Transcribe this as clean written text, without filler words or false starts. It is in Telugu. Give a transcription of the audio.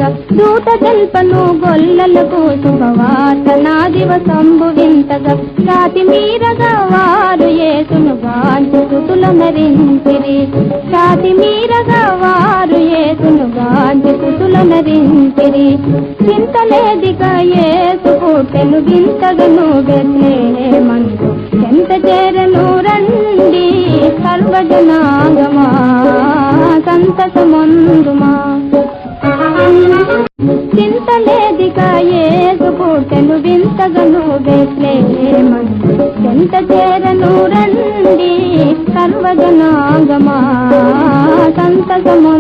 వింతగా దూత తెల్పను గొల్లలకు శుభవార్త నా దివసంబు వింతగా రాతి మీరగా వారు యేసును గాంచి స్తుతులనరించిరి రాతి మీరగా వారు యేసును గాంచి స్తుతులనరించిరి చింతలేదిగా యేసు పుట్టెను వింతగను బెత్లెహేమందు ఎంత చేరను రండి సర్వజనాంగమా సంతసమందుమా చింతలేదిగా యేసు పుట్టెను వింతగను బెత్లెహేమందు ఎంత చేరను రండి సర్వజనాంగమా సంతసమందుమా